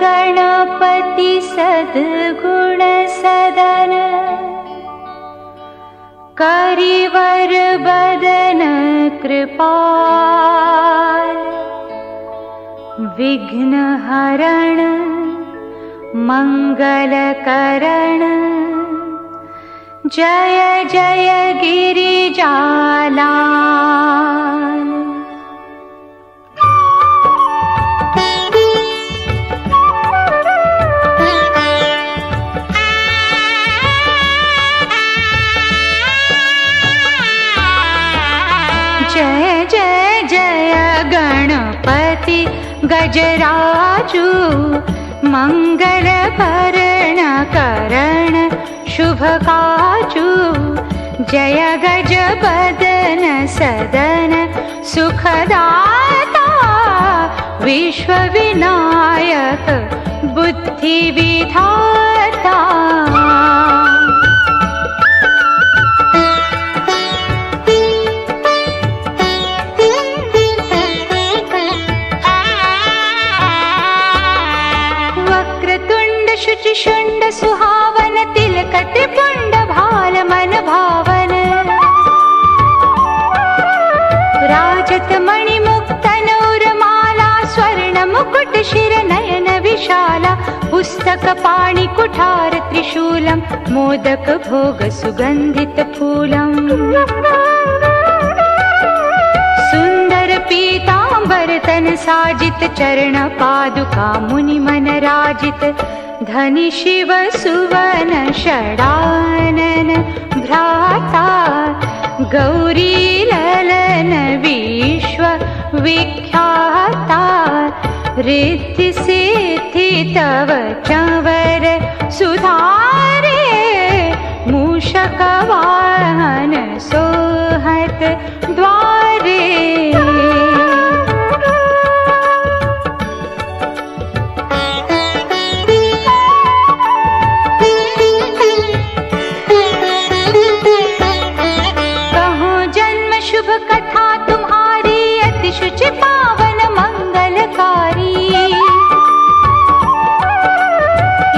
गणपति सद्गुण सदन, करिवर बदन कृपाल, विघ्न हरण मंगल करण, जय जय गिरिजालाल। जय जय जय गणपति गजराजू, मंगल भरण करण शुभ काजू, जय गज बदन सदन सुखदाता, विश्व विनायक बुद्धि विधाता। शुंड सुहावन, तिलक त्रिपुंड भाल मन भावन, राजत मणि मुक्तन उर्माला, स्वर्ण मुकुट शिर नयन विशाला, पुस्तक पाणि कुठार त्रिशूलम, मोदक भोग सुगंधित फूलम, सुंदर पीतांबर तन साजित, चरण पादुका मुनि मन राजित, धनि शिव सुवन षडानन भ्राता, गौरी ललन विश्व विख्याता, रिद्धि सिद्धि तव चंवर सुधारे, मूषक वाहन सोहत द्वारे। शुभ कथा तुम्हारी, अति शुचि पावन मंगलकारी,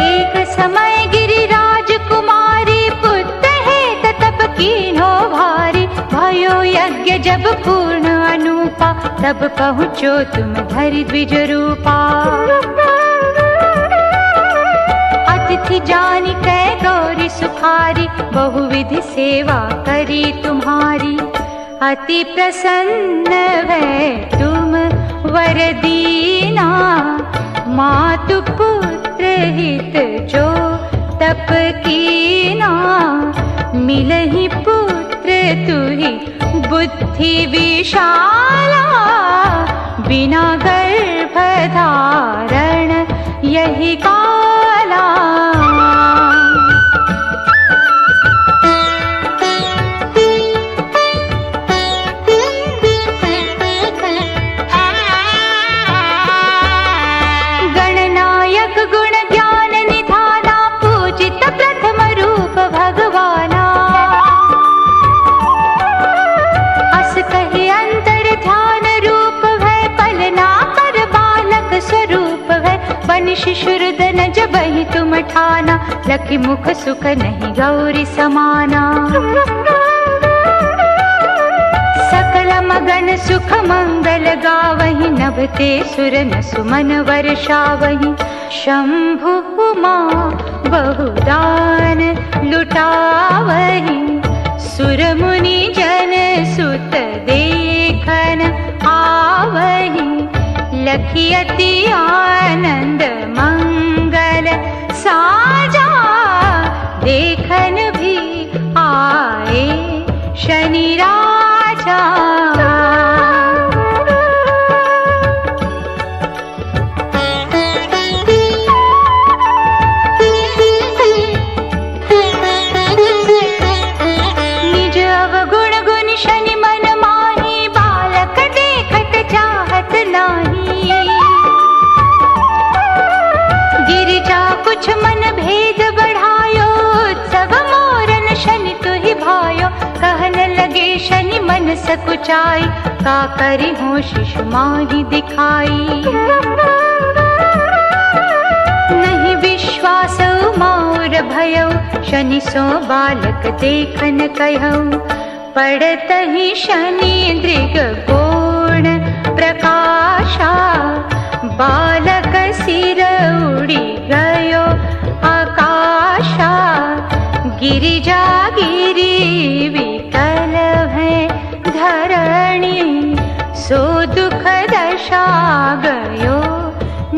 एक समय गिरिराज कुमारी, पुत्र है तप कीन्हो भारी, भयो यज्ञ जब पूर्ण अनुपा, तब पहुँचो तुम धरि द्विज रूपा, अतिथि जानि कै गौरी सुखारी, बहुविधि सेवा करी तुम्हारी, अति प्रसन्न है तुम वर दीना, मातु पुत्र हित जो तप कीना, मिलहि पुत्र तुहि बुद्धि विशाला, बिना गर्भ धारण यही काला। शिशुर्दन जबहि तुम ठाना, लखि मुख सुख नहीं गौरी समाना, सकल मगन सुख मंगल गावहि, नभते सुर न सुमन वर्षावहि, शंभु उमा बहुदान लुटावहि, सुर मुनि जन सुत देखन आवहि, लखि अति आनंद मंगल साजा, देखन भी आए शनि राजा। निज अवगुण गुण शनि मन माही, बालक देखत चाहत नाही, गिरिजा कुछ मन भेद बढ़ायो, उत्सव मोरन शनि तुहि भायो, कहन लगे शनि मन सकुचाई, का करि हो शिशु माहि दिखाई, भयो शनि सो बालक देखन कहऊ, पड़त ही शनि दृग कोण प्रकाशा, बालक सिर उड़ी गयो आकाशा, गिरिजा गिरी विकल है धरणी, सो दुख दशा गयो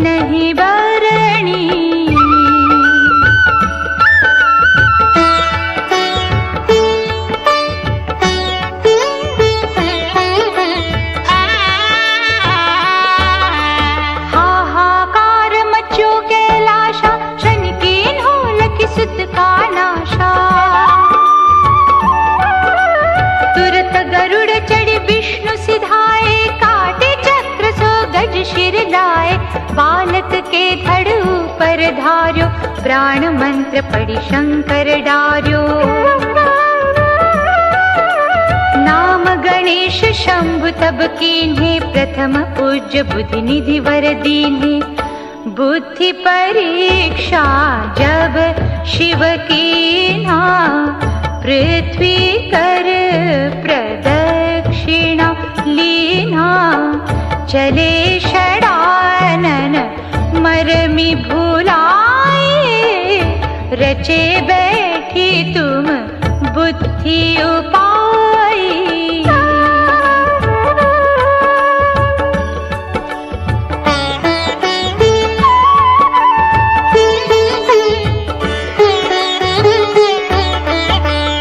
नहीं बरणी। बालक के धड़ ऊपर धार्यो, प्राण मंत्र पढ़ी शंकर डार्यो, नाम गणेश शंभु तब कीन्हे, प्रथम पूज्य बुद्धि निधि वर दीन्हे, बुद्धि परीक्षा जब शिव कीन्हा, पृथ्वी कर प्रदक्षिणा लीना, चले षडानन मरमी भूलाए, रचे बैठी तुम बुद्धि उपाय।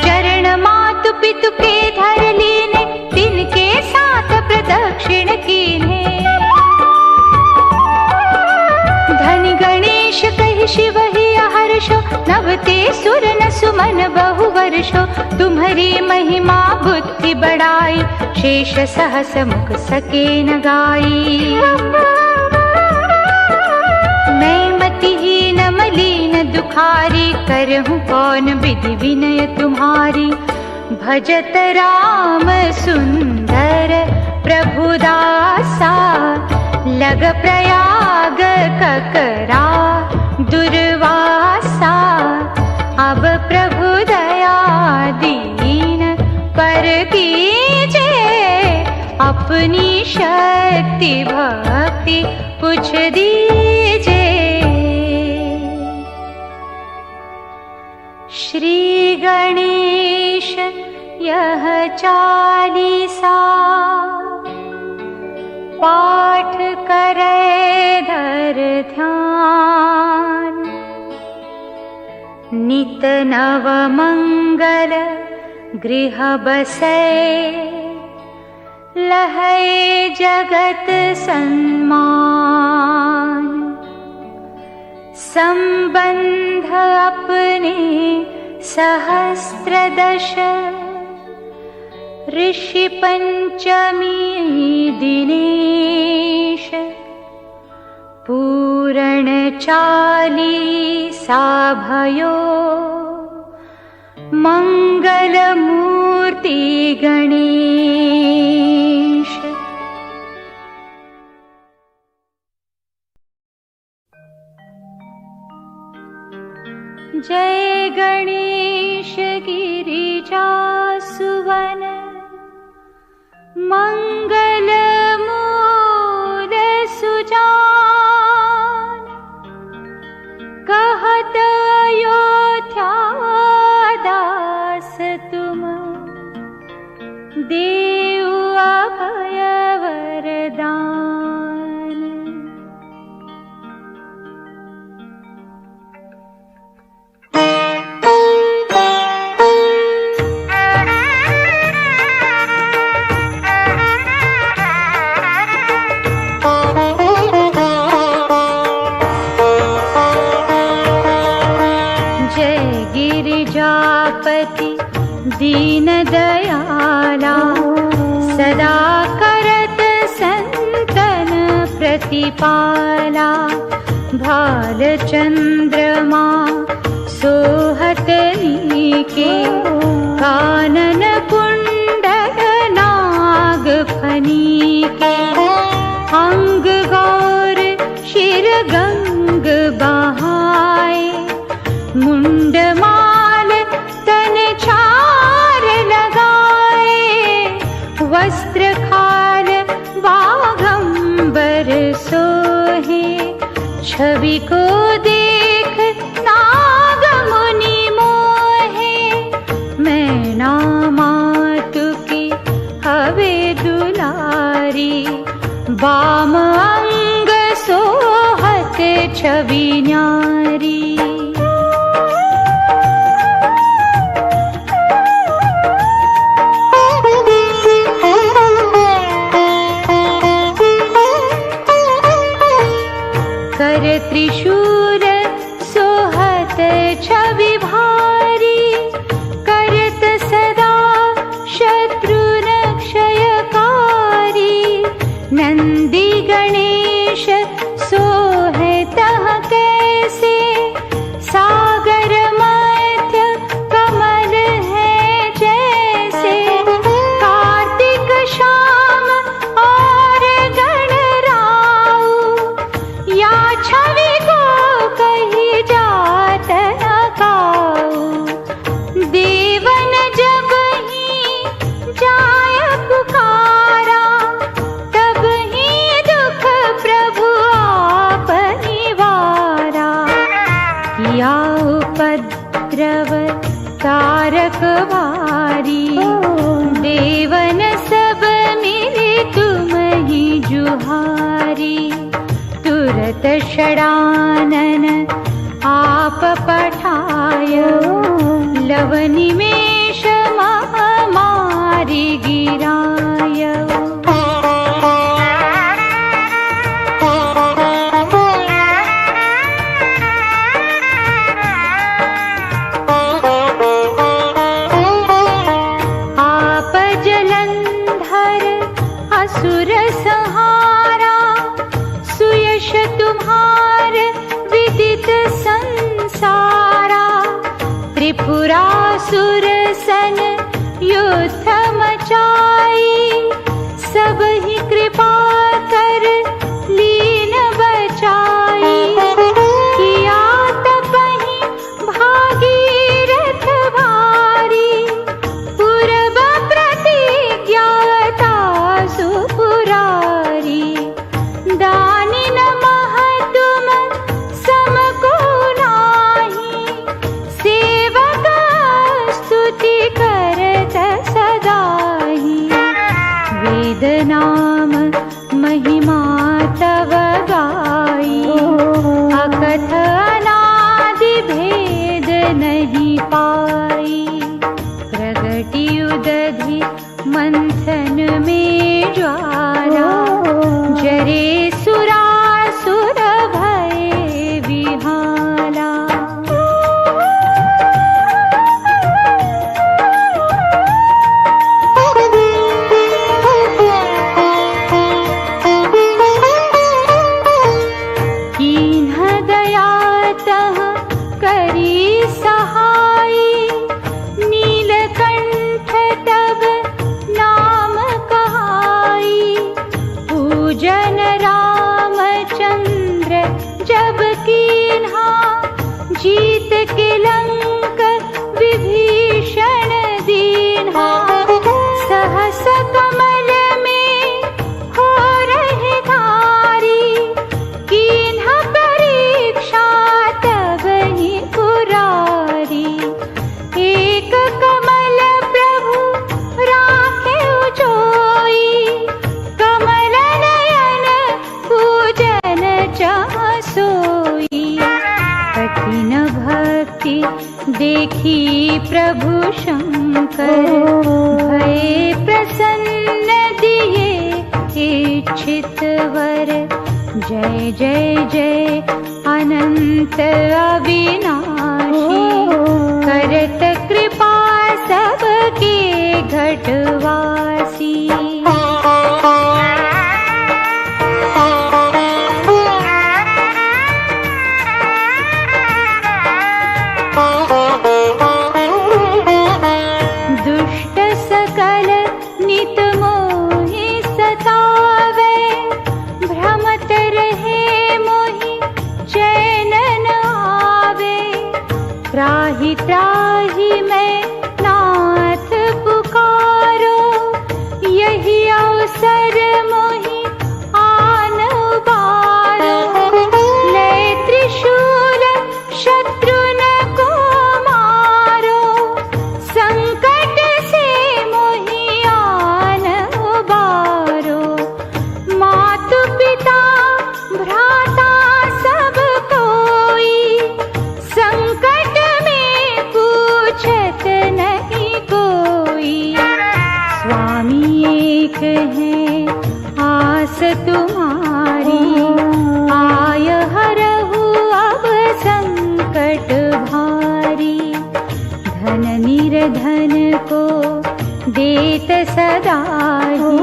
चरण मातु पितु के धर लीने, तिनके साथ प्रदक्षिण कीन्हे, कहि शिव ही हर्षो, नवते सुर न सुमन बहु वर्षो, तुम्हारी महिमा बुद्धि बढ़ाई, शेष सहस मुख सके न गाई। मैं मतिहीन मलिन दुखारी, करहूँ कौन विधि विनय तुम्हारी, भजत राम सुंदर प्रभुदासा, लग प्रयाग ककरा दुर्वासा, अब प्रभु दया दीन पर कीजे, अपनी शक्ति भक्ति पूछ दीजे। श्री गणेश यह चालीसा, पाठ करे धर ध्यान, नित नव मंगल गृह बसै, लहै जगत सन्मान, संबंध अपने सहस्त्रदश, ऋषि पंचमी दिनेश, पूरण चालीसा भयो, मंगल मूर्ति गणेश। जय गणेश गिरिजा सुवन, मंगल मूल सुजान, कहत अयोध्या दास तुम, देऊ अभय वरदान। दीन दयाला, सदा करत संतन प्रतिपाला, भाल चंद्रमा सोहत नीके, कानन कुंडल नाग फनीके, अंग गौर शिर गंग बहाए, मुंडमाल तन चार लगाए, वस्त्र खाल बागंबर सोहे, छवि को देख नाग मुनि मोहे, मैना मातु की हवे दुलारी, बाम अंग सोहत छवि न्यारी। कर त्रिशूल सोहत छवि भारी, करत सदा शत्रुन क्षयकारी, नंदी गणेश सोहे तह कैसे, सागर मध्य कमल है जैसे, कार्तिक श्याम और गणराऊ, या छवि को कही जात न काऊ, देवन जब ही जाय पुकारा, तब ही दुख प्रभु आप निवारा, किया उपद्रव तारक भारी, देवन सब मिले तुम ही जुहारी, तुरत षडानन आप पठाय, लव निमेष महामारी गिराय। आप जलंधर असुर संहारा, सुयश तुम्हार विदित संसारा, त्रिपुरासुर सन युद्ध मचाई, सब ही कृपा कर लीन बचाई, किया तपहि भागीरथ भारी, पूर्व प्रतिज्ञाता सुपुरारी, दानी नमः तुम समको नाही, सेवक स्तुति करत सदाहि, वेद नाम महिमा तव गाई, अकथ अनादि भेद नहीं पाई, प्रगति उदधि मंथन में ज्वाला, जरे सुरासुर भये विहाला। कीन्ह दया तह करी सहाई, नीलकंठ तब नाम कहाई, पूजन रामचंद्र जब कीन्हा, जीत के लंक विभीषण दीन्हा, सहस कमल में हो रहे धारी, कीन्हा परीक्षा तब ही पुरारी, एक कमल प्रभु राखे उजोई, कमल नयन पूजन चाह सोई, कठिन भक्ति देखी प्रभु शंकर, भये प्रसन्न दिए इच्छित वर, जय जय जय अनंत अविनाशी, करत कृपा सबके घटवासी। दुष्ट सकल नित मोहि सतावे, भ्रमत रहे मोहि चैन न आवे, त्राहि त्राहि मैं नाथ पुकारो, यही अवसर मोहि आन उबारो। ले त्रिशूल शत्रु न को मारो, संकट से मोहि आन उबारो। मातु पिता भ्राता सब कोई, संकट में पूछत नहीं कोई। स्वामी एक है आस तुम्हारी, आय हरहु अब संकट भारी। धन निर्धन को देत सदा ही,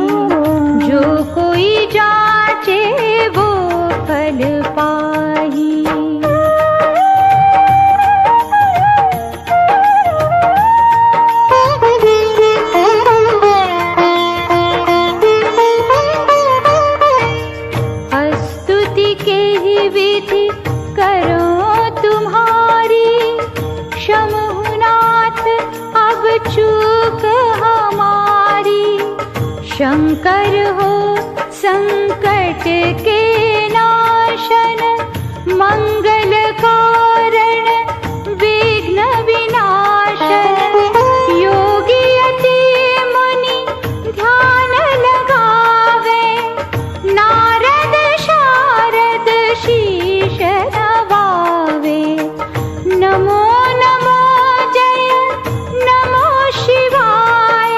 जो कोई जाचे वो फल पाही। स्तुति के ही विधि करो तुम्हारी, क्षमहु नाथ अब चूक हमारी। शंकर हो संकट के नाशन, मंगल कारण विघ्न विनाशन। योगी यति मुनि ध्यान लगावे, नारद शारद शीश नवावे। नमो नमो जय नमो शिवाय,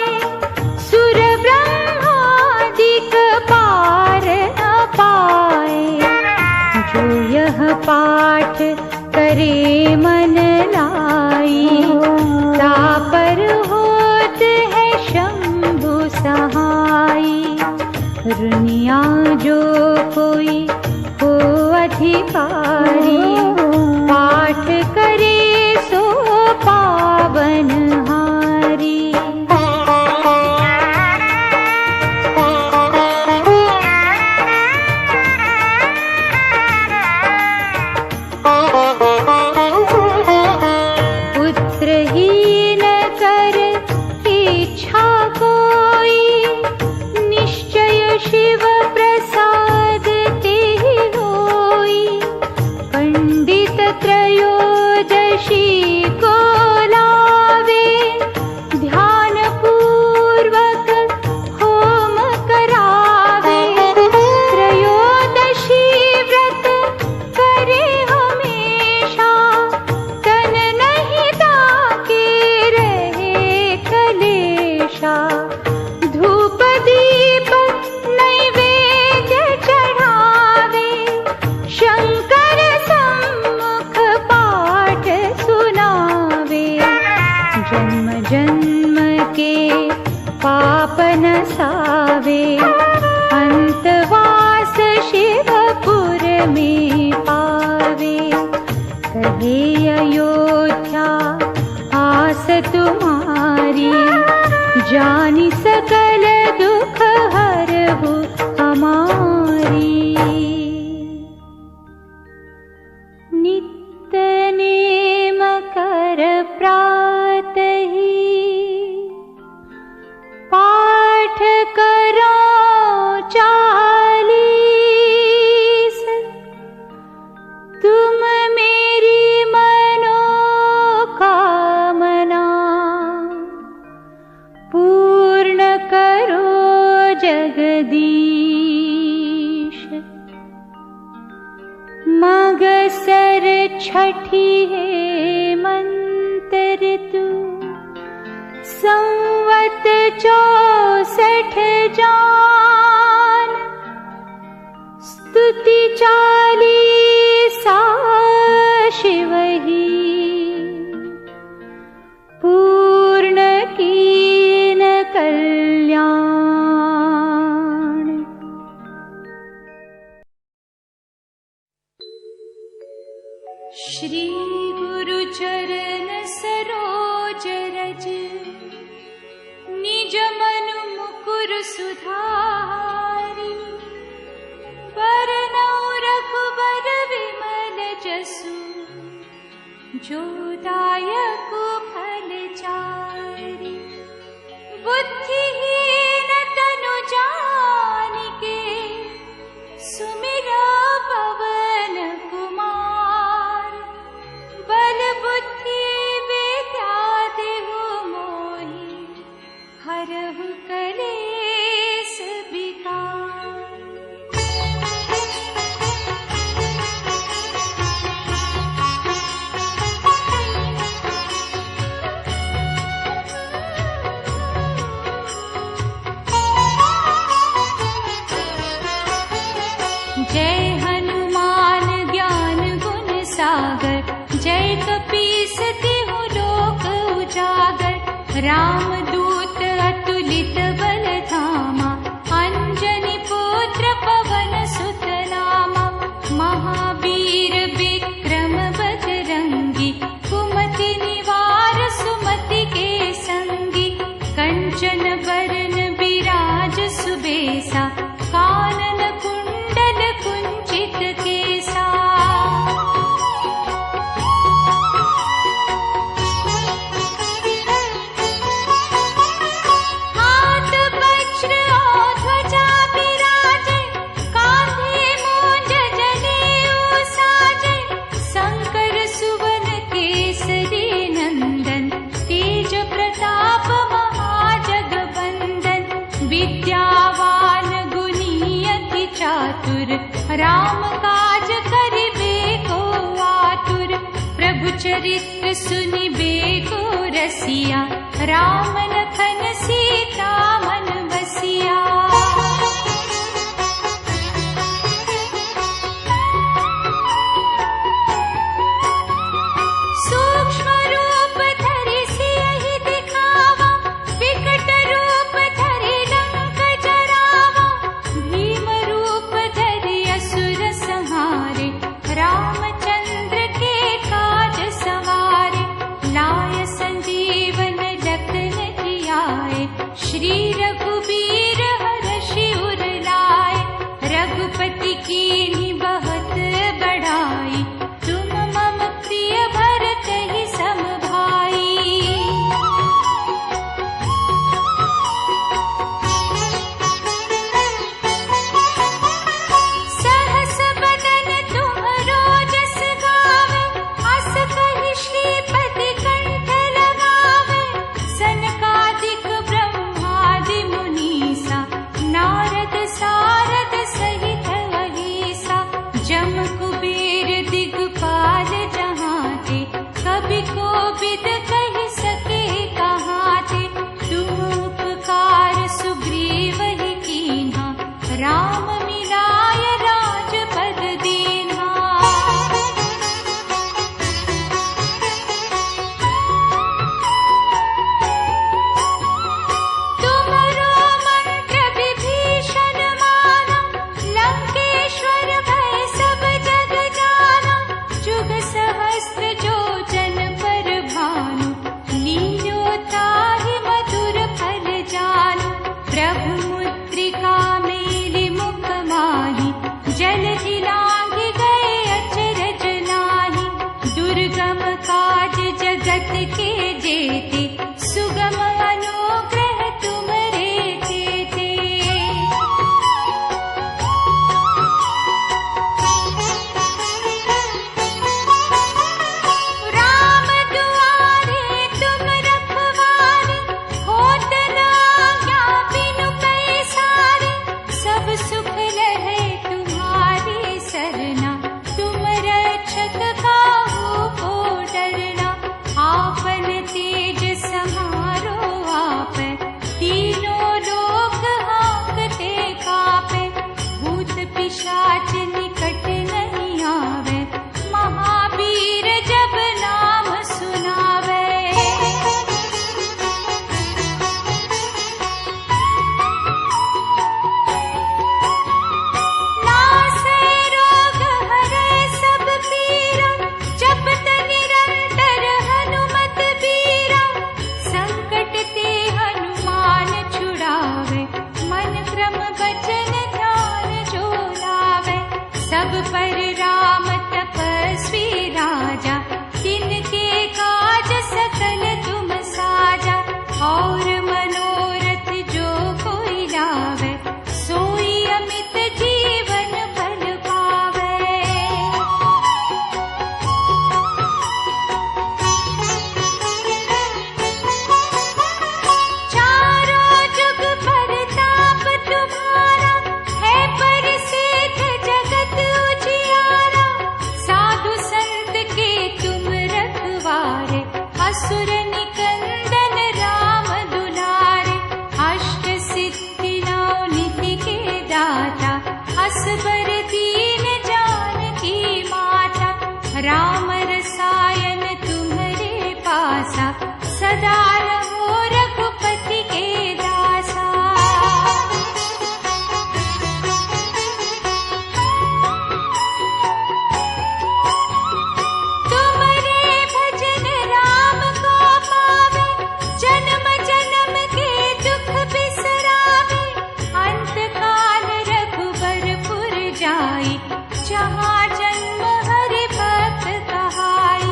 सुर ब्रह्मादिक पार न पाए। जो यह पाठ करे मन लाई, तापर होत है शंभु सहाई। रुनिया जो कोई हो अधिकारी, पाठ करे सो पावन हारी। पुत्रहीन कर इच्छा कोई, निश्चय शिव प्रसाद ते होई। पंडित त्रयोदशी को लावे, ध्यान पूर्वक होम करावे। त्रयोदशी व्रत करे हमेशा, तन नहीं ताके रहे कलेशा। धूप दीप नैवेद्य चढ़ावे, शंकर सम्मुख पाठ सुनावे। जन्म जन्म के पाप नसावे, अंतवास शिवपुर में पावे। कहे अयोध्या आस तुम्हारी, जानि सकल दुख हरहु हमारी। नित्य नेम कर प्रातहि, पाठ करो 40। तुम मेरी मनोकामना पूर्ण करो जगदीश। मगसर छठी है मंत्र तू, संवत 64 जान। स्तुति 40 शिव ही, पूर्ण कीन कल्याण। श्री गुरु चरण सरोज रज, निज मनु मुकुर सुधारी। बरनउँ रघुबर विमल जसु, जो दायक फलचारि। बुद्धिहीन तनु जानिके सुमिरा पवन कुमार। बल बुद्धि विद्या देहु मोहि हरहु कलेस विकार। जय हनुमान ज्ञान गुण सागर। जय कपीस तिहु लोक उजागर। रामदूत अतुलित बल धामा। अंजनी पुत्र पवन सुत नामा। महावीर विक्रम बजरंगी। कुमति निवार सुमति के संगी। कंचन बरन बिराज सुबेसा। कानन कुंडल कुंचित केसा। हाथ वज्र और ध्वजा बिराजे। कांधे मूंज जनेऊ साजे। शंकर सुवन केसरी नंदन। तेज प्रताप महाजगवंदन। विद्यावान चातुर राम काज करिबे को आतुर। प्रभु चरित्र सुनिबे को रसिया। राम लखन सीता मन बसिया। सूक्ष्म रूप धरि सियहि दिखावा। विकट रूप धरि लंक जरावा। भीम रूप धरि असुर संहारे। रामचंद्र के काज सवारे। लाय संजीवन लखन जियाए। श्री रघुबीर हरषि उर लाए। रघुपति कीन्ही बहुत बढ़ाई। तुम मम प्रिय भरतहि सम भाई। सहस बदन तुम्हरो जस गावे। अस कहि श्रीपति कंठ लगावे। सनकादिक ब्रह्मादि मुनीसा। नारद सारद सहित अहीसा। जम कुबेर दिगपाल जहाते। कवि कोविद कहि सके कहाते। तुम उपकार सुग्रीवहि कीन्हा। राम मिलाय राजपद दीन्हा। तुमरो मंत्र विभीषण माना। लंकेश्वर भय सब जग जाना। जुग सहस्त्र जो जन पर भानु। लील्यो ताहि मधुर फल जानु। प्रभु मुद्रिका मेलि मुख माहि। जलधि लांघि गए अचरज नाहि। दुर्गम काज जगत के जेते। सुगम अनुग्रह तुमरे तेते। राम दुआरे तुम रखवारे। होत न आज्ञा बिनु पैसारे। सब सुख लहे तुम्हारी सरना। तुम रक्षक काहू को डरना। आपन तेज रसायन तुम्हारे पासा, सदा रहो रघुपति के दासा। तुम्हारे भजन राम को पावे, जन्म जन्म के दुख बिसरावे। अंत काल रघुबरपुर जाई, जहाँ जन्म हरि भक्त कहाई।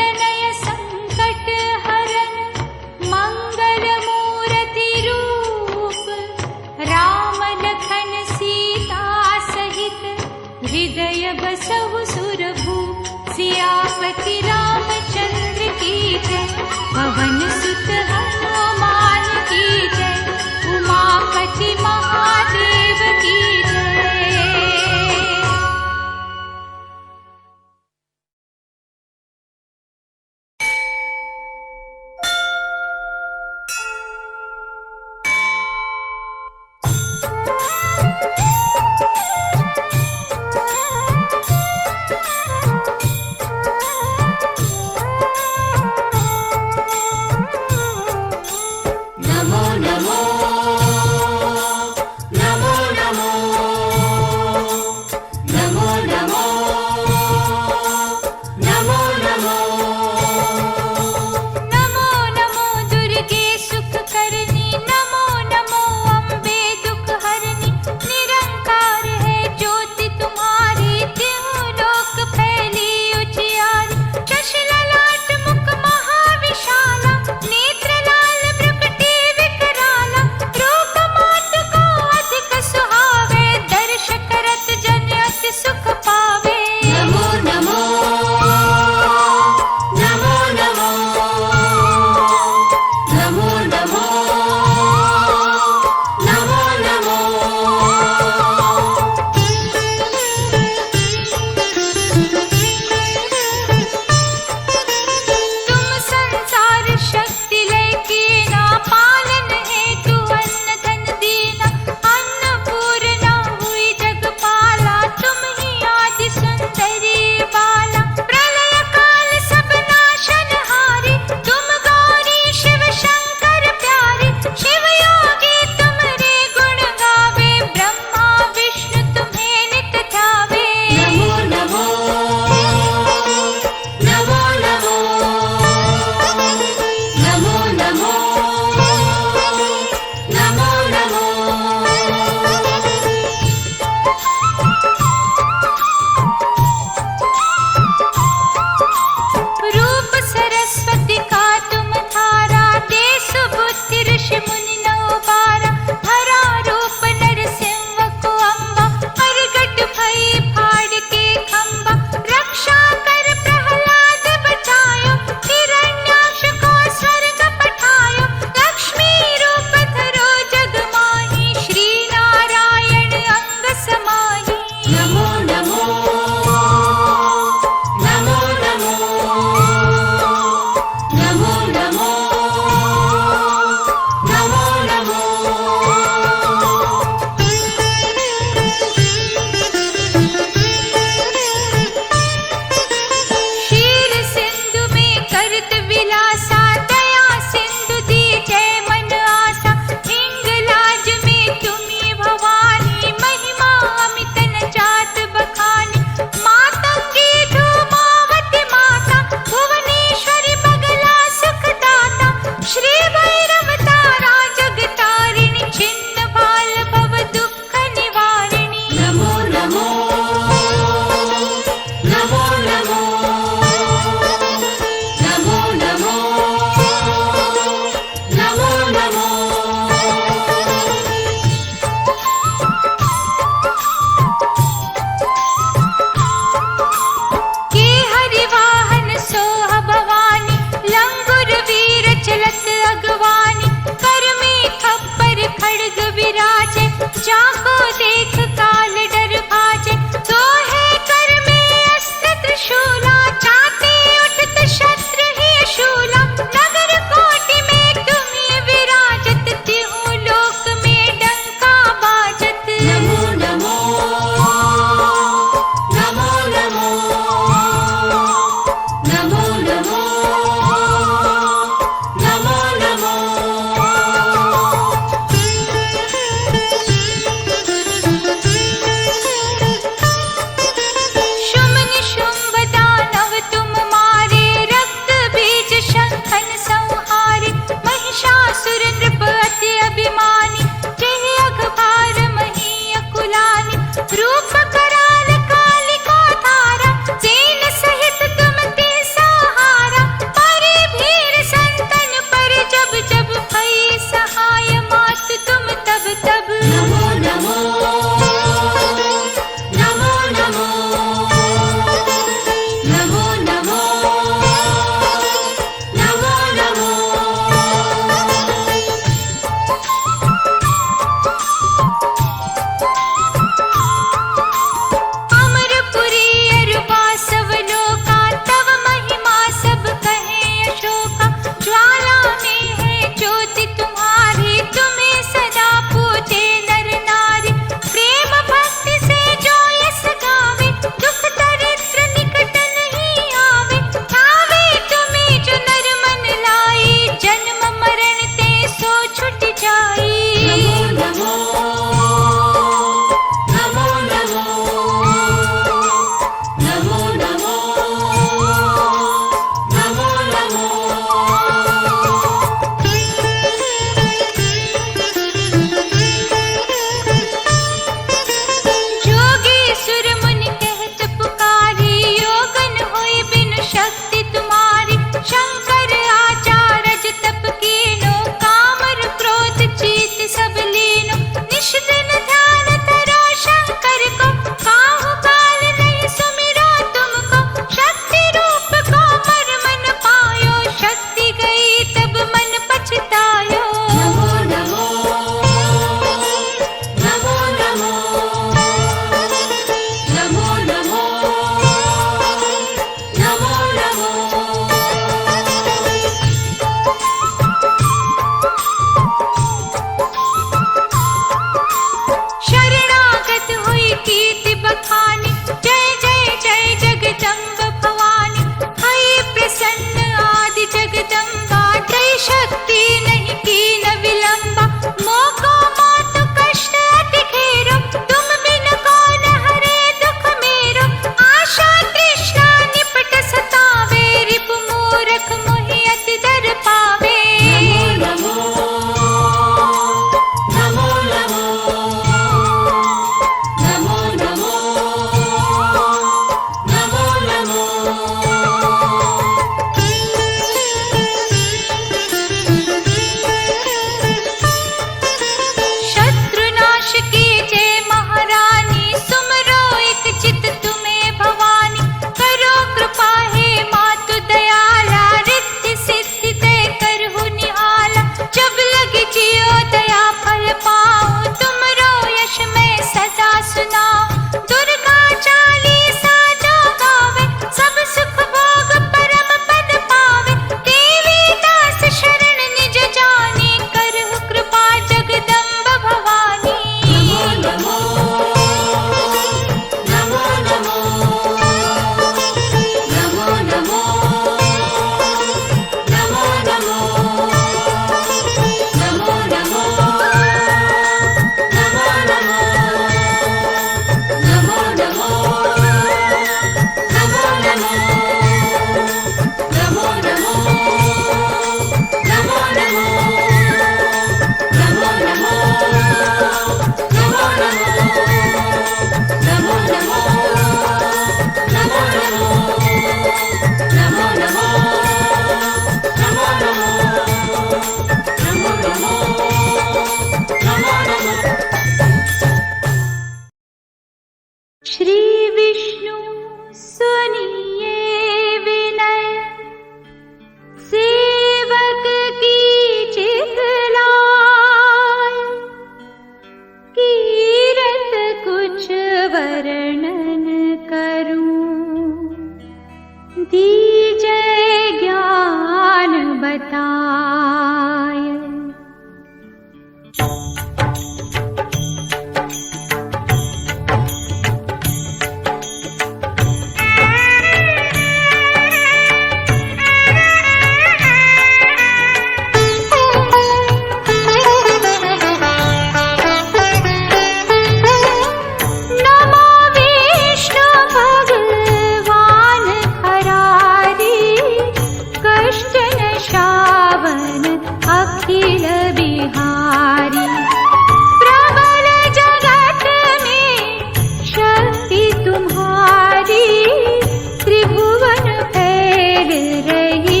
चल रही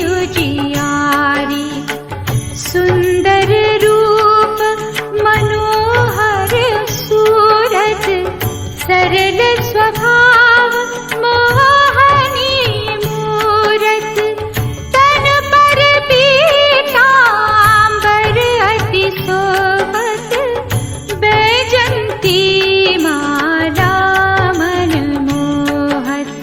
उजियारी। सुंदर रूप मनोहर सूरत, सरल स्वभाव मोहनी मूरत। तन पर पीतांबर अति शोभत, बैजंती माला मन मोहत।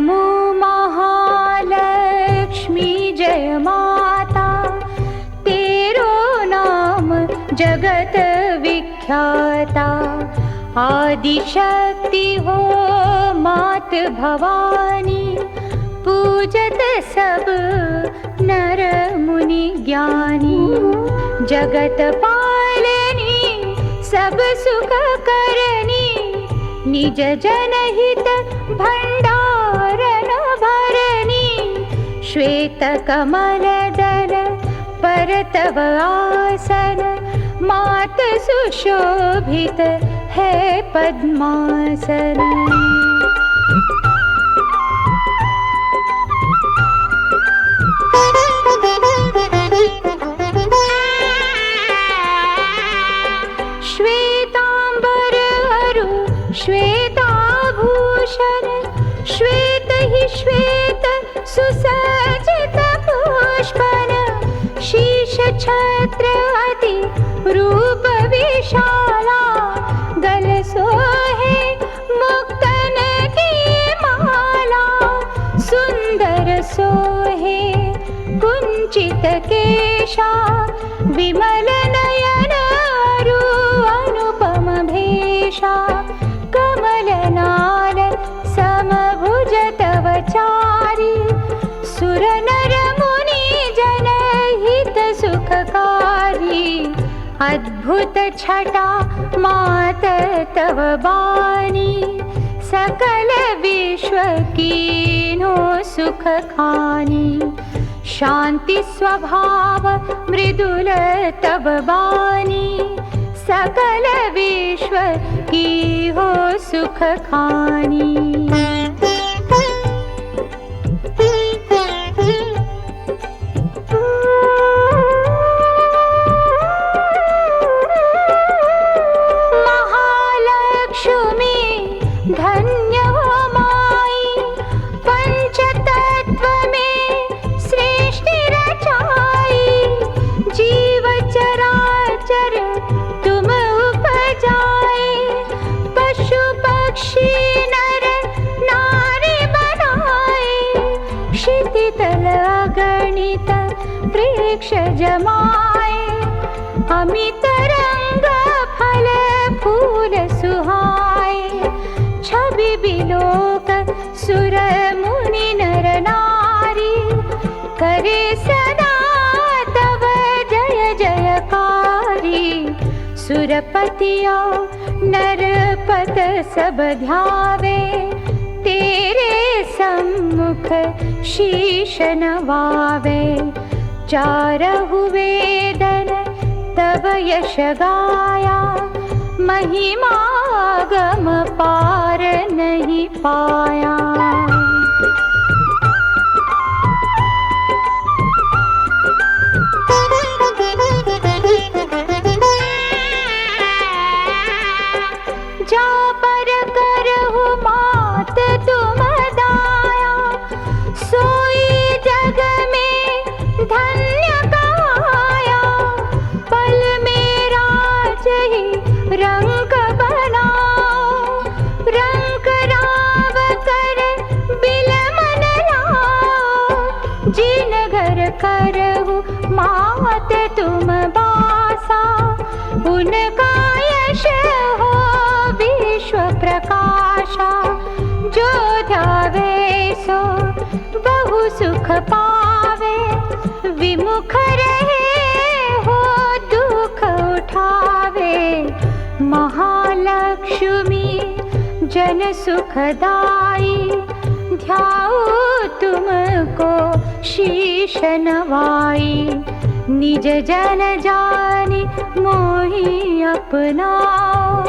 नमो महालक्ष्मी जय माता, तेरो नाम जगत विख्याता। आदिशक्ति हो मात भवानी, पूजत सब नर मुनि ज्ञानी। जगत पालनी सब सुख करनी, निज जनहित भंडारन भरनी। श्वेत कमल दल पर तव आसन, मात सुशोभित है पद्मासन। श्वेतांबर अरु श्वेताभूषण, श्वेत ही श्वेत सुसज्जित पुष्पन। शीश छत्र अति रूप विशाला, गल सोहे मुक्तन की माला। सुंदर सोहे कुंचित केशा, विमल नयन अरु अनुपम भेषा। कमल नाल समभुज तव चारि, सुर नर मुनि जनहित सुखकारी। अद्भुत छटा मात तव बानी, सकल विश्व कीन्हो सुख खानी। शांति स्वभाव मृदुल तब बानी, सकल विश्व की हो सुख खानी। महालक्ष्मी धन्य हो माई, पंचतत्व में सृष्टि रचाई। जीव चराचर तुम उपजाए, पशु पक्षी नर नारी बनाए। क्षिति तल अगणित वृक्ष जमाए, अमित रंग फल फूल सुहाए। छवि बिलोक सुर मुनि नर नारी, करे सदा तव जय जयकारी। सुरपतिया नरपत सब ध्यावे, तेरे सम्मुख शीश नवावे। चारहु वेदन तब यश गाया, महिमा गम पार नहीं पाया। जा पर करहु मात तुम दाया, सोई जग में धन्य कहाया। पल में राज ही रंग बनाओ, रंग राव कर बिलमन लाओ। जिन घर करहु मात तुम बासा, उनका यश हो विश्व प्रकाशा। जो ध्यावे सो बहु सुख पावे, विमुख रहे हो दुख उठावे। महालक्ष्मी जन सुखदाई, ध्याओ तुमको शीश नवाई। निज जन जानि मोहि अपनाओ,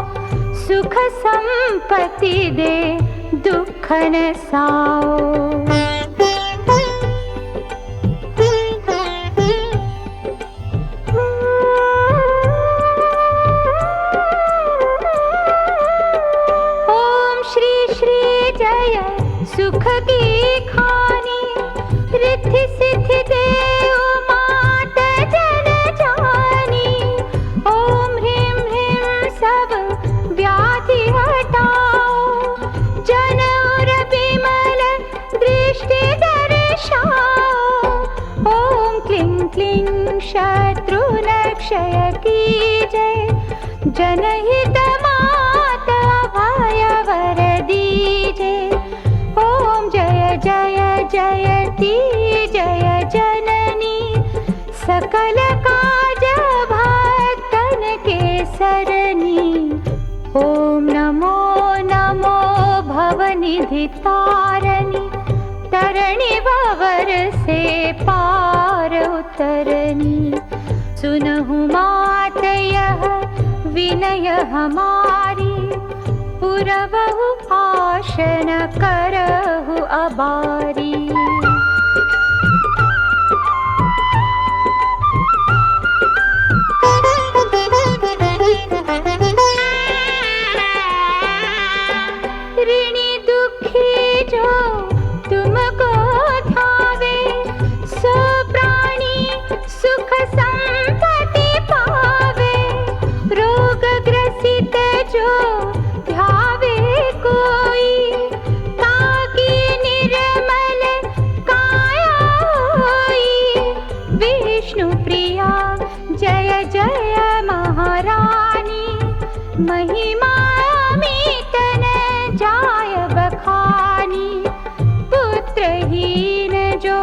सुख संपत्ति दे दुख न साओ। ओम श्री श्री जय सुख की खानी, रिद्धि सिद्धि देव मात जन जानी। ओम ह्रीं ह्रीं सब व्याधि हटाओ, जन और बिमल जनहित मात अभय वर दीजे। ओम जय जय जयति जय जननी, सकल काज भक्तन के सरनी। ओम नमो नमो भवनिधि तारणी, तरणी भवर से पार उतरनी। सुनहु मात यह विनय हमारी, पुरवहु आशन करहु अबारी। ऋणी दुखी जो तुमको धावे, सो प्राणी सुख संपत्ति पावे। रोग ग्रसित जो ध्यावे कोई, ताकि निर्मल काया होई। विष्णु प्रिया जय जय महारानी, महिमा अमितन जाय बखानी। पुत्रहीन जो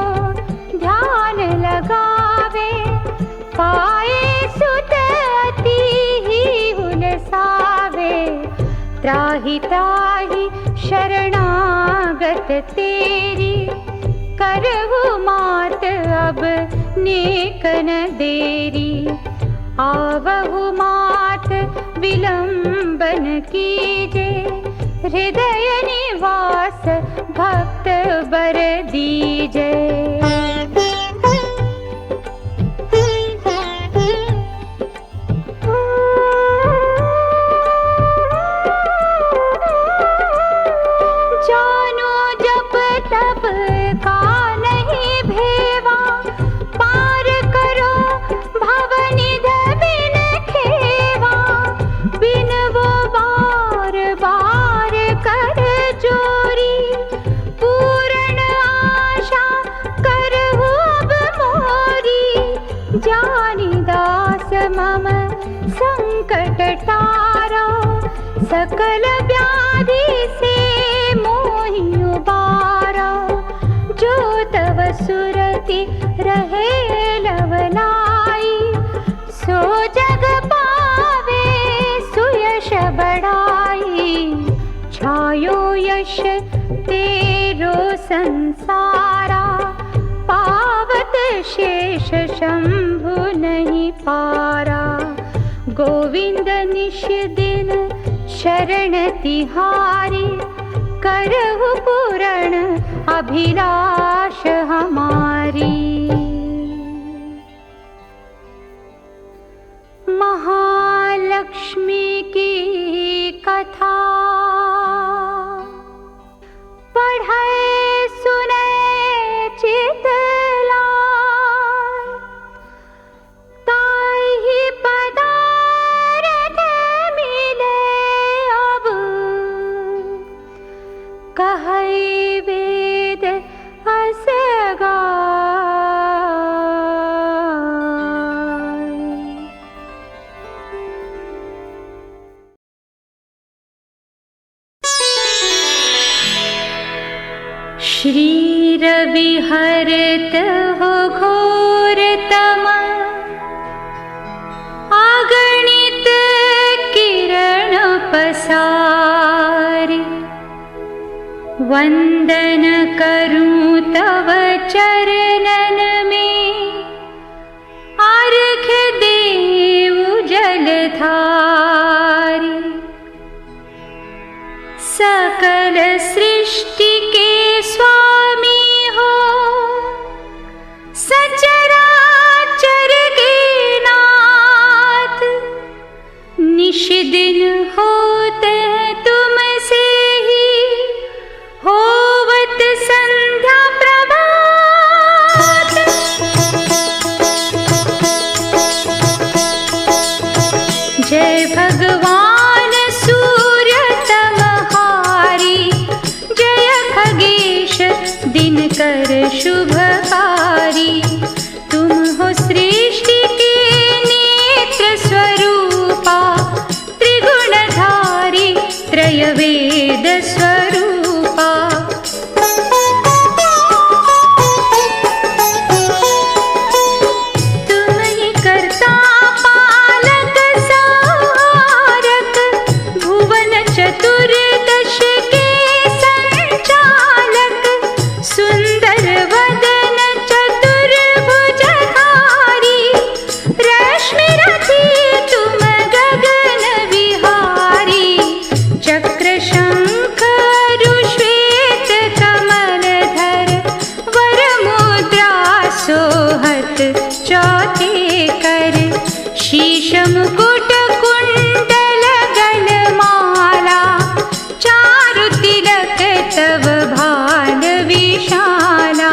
ध्यान लगावे, पाए सुत अति ही हुलसावे। त्राहि त्राहि शरणागत तेरी, करहु मात अब नेक न देरी। आवहु मात विलंबन कीजे, हृदय निवास भक्त बर दीजे। जानो जब तब का नहीं भेवा, पार करो भवनिध बिन खेवा। बिन वो बार बार कर जोरी, पूर्ण आशा करहु अब मोरी। जानी दास मम संकट टारा, सकल व्याधि से मोहि उबारा। जो तव सुरति रहे लवलाई, सो जग पावे सुयश बढ़ाई। छायो यश तेरो संसारा, पावत शेष शंभु नहीं पारा। गोविंद निश दिन शरण तिहारी, करहु पूर्ण अभिलाष हमारी। महालक्ष्मी की कथा पढ़े सुने चित लाय, ताहि पदारथ मिले अब। कहै वेद अस गाय। श्री रवि हरत हो घोर तम, अगणित किरण पसारी। वंदन करूं तव चरणन में, अर्घ्य देऊ जलधारी। सकल सृष्टि के स्वामी हो, सचराचर के नाथ। निश दिन होते तुमसे ही, होवत संध्या प्रभात। जय भगवान सूर्य तमहारी, जय खगेश दिनकर शुभकारी। तुम हो सृष्टि के नेत्र स्वरूपा, मुकुट कुंडल गलमाला, चारु तिलक तव भाल विशाला।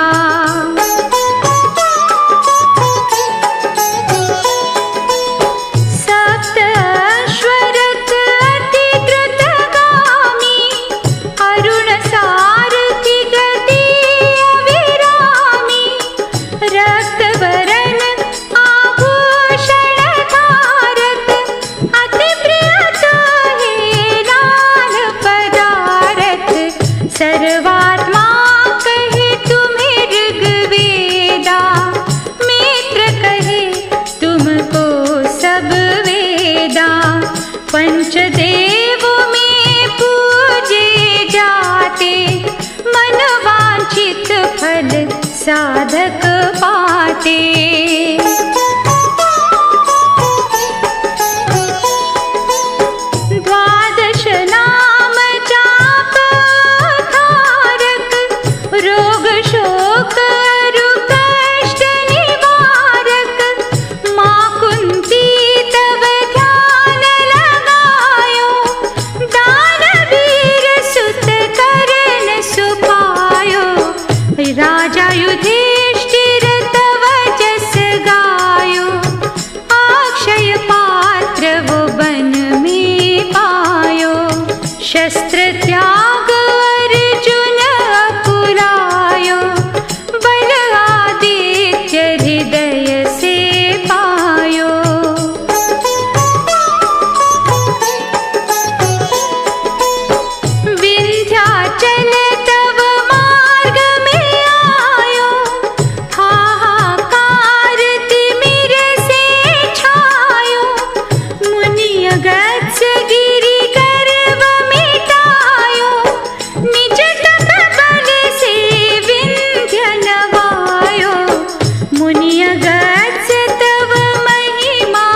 सप्त अश्वरथ अति द्रुतगामी, अरुण सारथि गति अविरामी। रक्त वरण आभूषण धारक, अति प्रिय तोहे लाल पदारथ। सर्वात्मा कहे तुम्हें ऋग्वेदा, मित्र कहे तुमको सब वेदा। पंचदेवों में पूजे जाते, मनवांछित फल साधक पाते। द्वादश नाम जाप धारक, रोग शोक रुग कष्ट निवारक। माँ कुंती तव ध्यान लगायो, दानवीर सुत करण सुपायो। राजा युधिष्ठिर तव जस गायो, अक्षय पात्र वो बन में पायो। शस्त्र त्याग अर्जुन अकुलायो, बल आदित्य हृदय से पायो। विंध्याचल तव मार्ग में आयो, हाहाकार तिमिर से छायो। मुनि अगस्त्य गिरि गर्व मिटायो, निज तप बल से विंध्य नवायो। मुनि अगस्त्य तव महिमा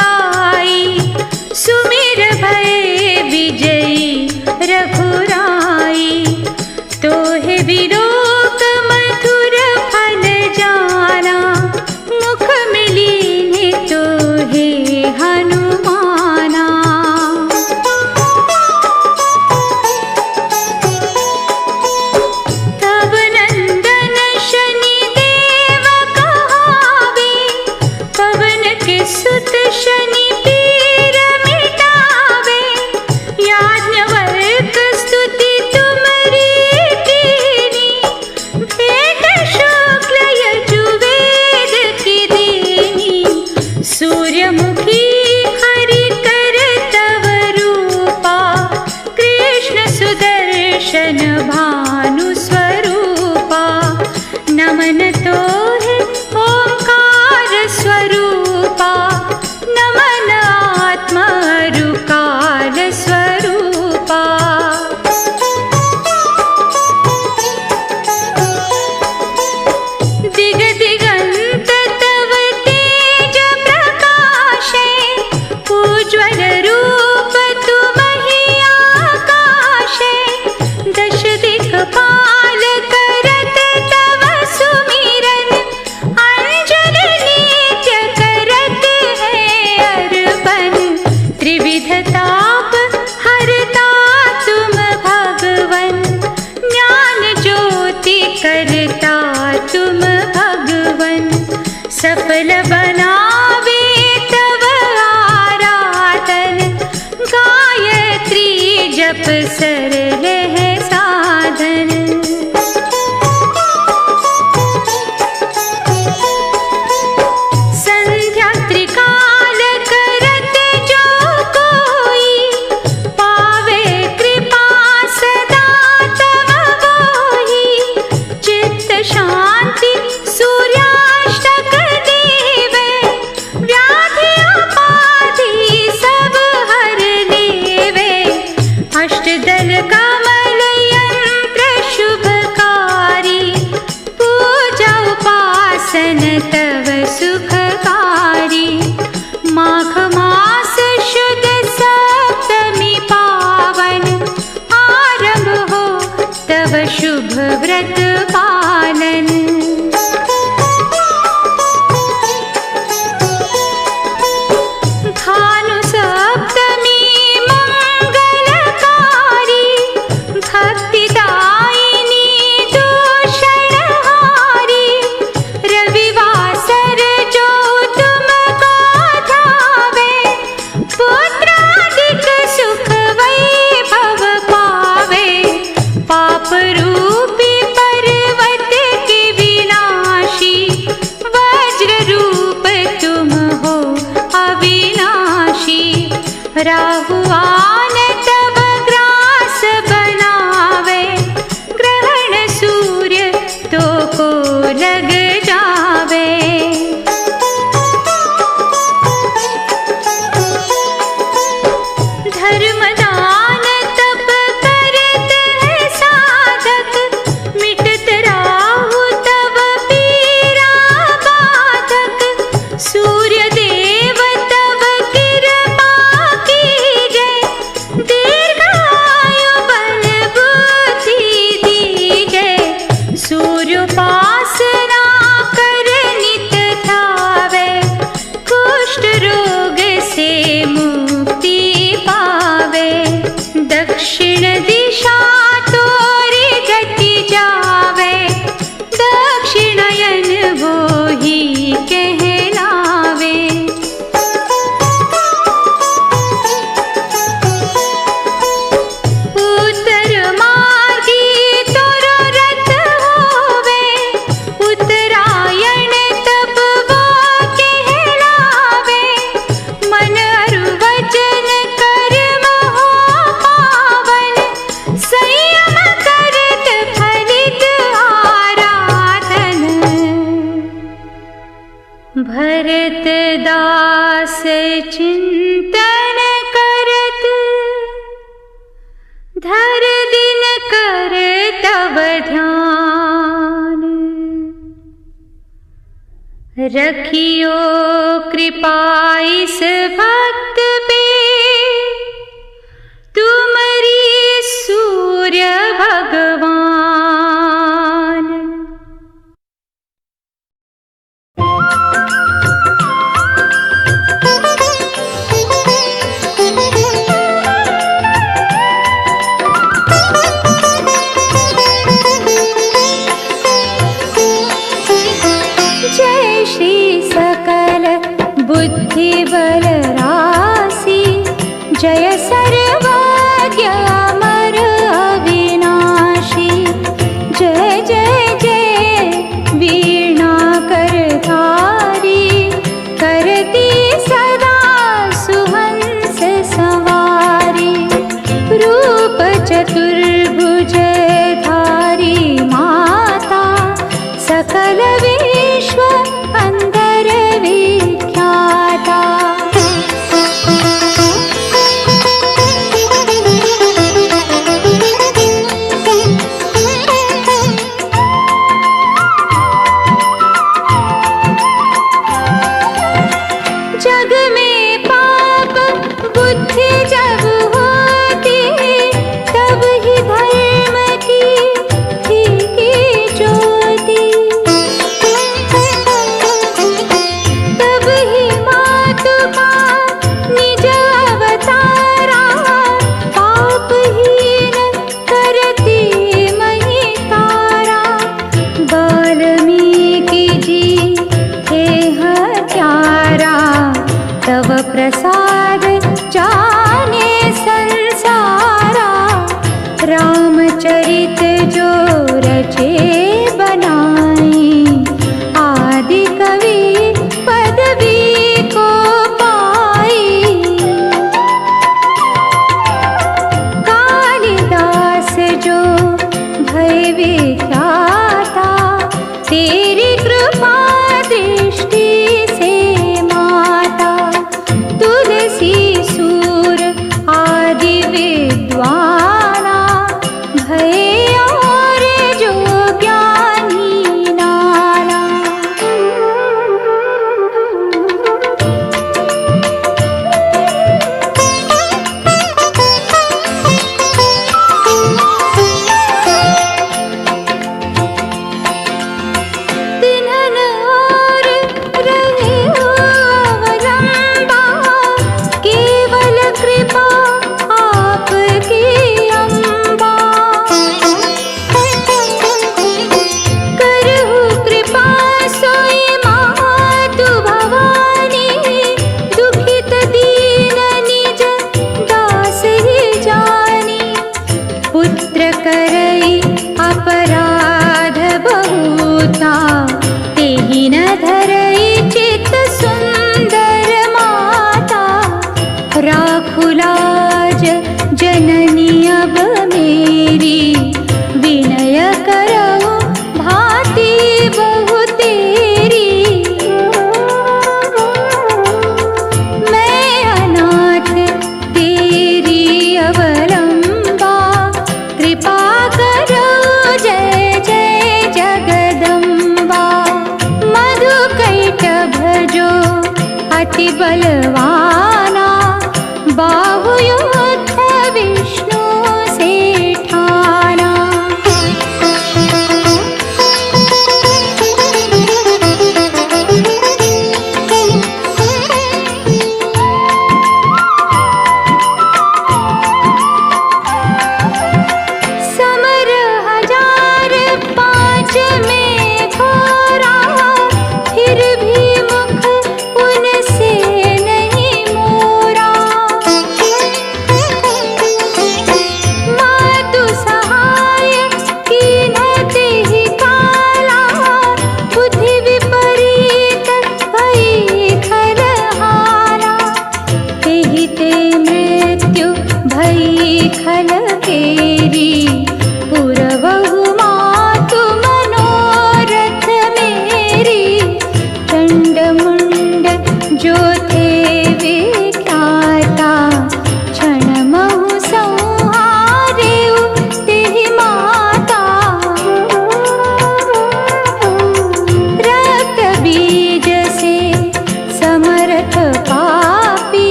गाई, सुमिर भय विजयी रघुराई। तोहे विलोक मधुर फल जाना, मुख मिलीने तोहे हनुमाना। तब नंदन शनि देव कहावे, पवन के सुत शनि पीर मिटावे। याज्ञवल्क स्तुति तुम्हारी कीनी, भेंट शुक्ल यजुर्वेद की दीनी। सूर्यमुखी हरि कर तव रूपा, कृष्ण सुदर्शन भानु स्वरूपा। नमन तोहे ओंकार स्वरूपा, नमन आत्मा रुकाल स्वरूपा। दिग दिगंत तव तेज प्रकाशे, उज्ज्वल रूप तुम्हि आकाशे। दश दिक्पाल करत तव सुमिरन, अंजलि नित्य करत है अर्पण। त्रिविध ताप हरता तुम भगवन, ज्ञान ज्योति करता तुम भगवन। सफल बनावे तव आराधन, गायत्री जप सरल है साधन। संध्या त्रिकाल करत जो कोई, पावे कृपा सदा तव होई। चित्त शांति सूर्याष्टक देवे, व्याधि उपाधि सब हर लेवे। अष्टदल कमल यंत्र शुभकारी, पूजा उपासन तव सुखकारी। माघ मास शुद्ध सप्तमी पावन, आरंभ हो तव शुभ व्रत पालन। गुरुपासना कर नित ध्यावे, कुष्ठ रोग से मुक्ति पावे। दक्षिण दिशा तोरी गति जावे, दक्षिणायन वो ही कहलावे। उत्तर मार्गी तोरो रथ होवे, उत्तरायण तब वो कहलावे। मन अरु वचन कर्म हो पावन, संयम करत फलित आराधन। भरत दास चिंतन करत, धर दिन कर तब ध्यान। रखियो कृपा इस भक्त पे, तुमरी सूर्य भगवान। जय श्री सकल बुद्धि बल राज,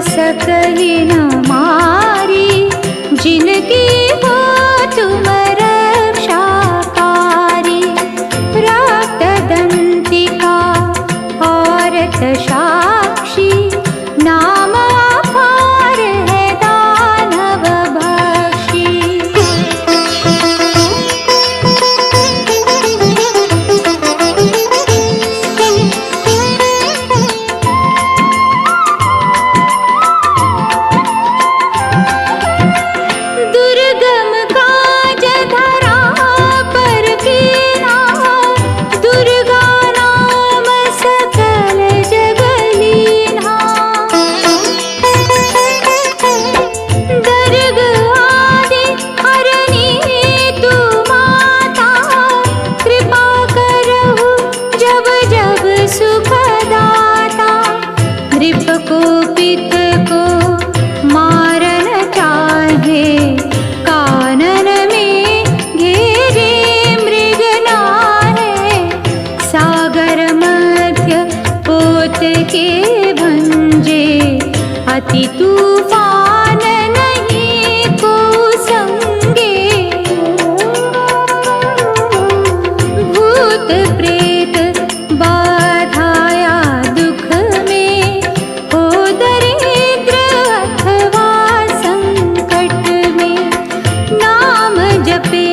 सकहि न मारी, जिनकी हो तुम रक्षाकारी। रक्त दंतिका औरत साक्षी, नाम अपार है दानव भक्षी। दुर्गम काज धरा पर कीना, दुर्गा नाम सकल जग लीना। दर्ग आदि हरनी तू माता, कृपा करहु जब जब सुख दाता। नृप को पित को मारन चाहे, कानन में घेरे मृग नाहे। सागर मध्य पोत के भंजे, अति तूफान नहीं को संगे। भूत प्रेत बाधाया दुख में, हो दरिद्र अथवा संकट में। नाम जपे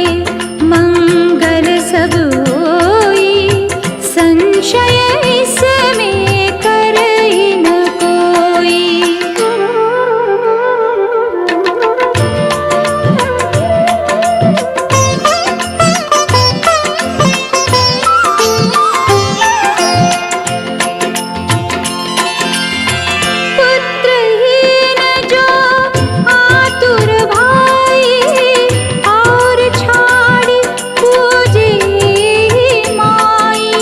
मंगल सब होई, संशय इसमें करहि न कोई। पुत्रहीन जो आतुर भाई, और छाड़ी पूजे माई।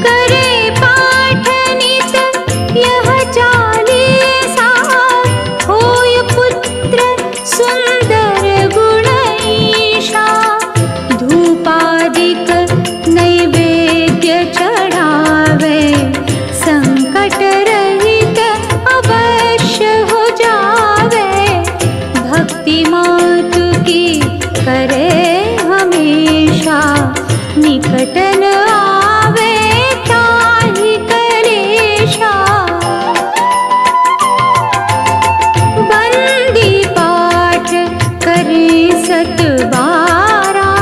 करे पाठ नित यह चालीसा, होय पुत्र सुंदर गुणईशा। धूपादिक नैवेद्य चढ़ावे, संकट रहित अवश्य हो जावे। भक्ति मातु की करे हमेशा, निकट न आवे ताहि कलेशा। बंदी पाठ करे सत बारा,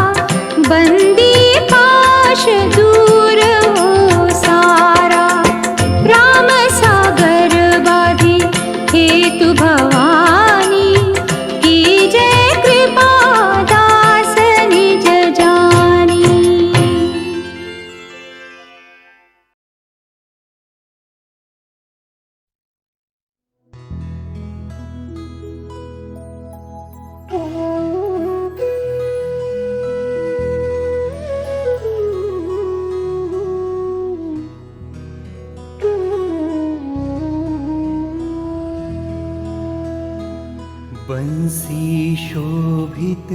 बंदी पाश दूर हो सारा। राम सागर बाधी हेतु भवानी, कीजे कृपा दास निज जानी। बंसी शोभित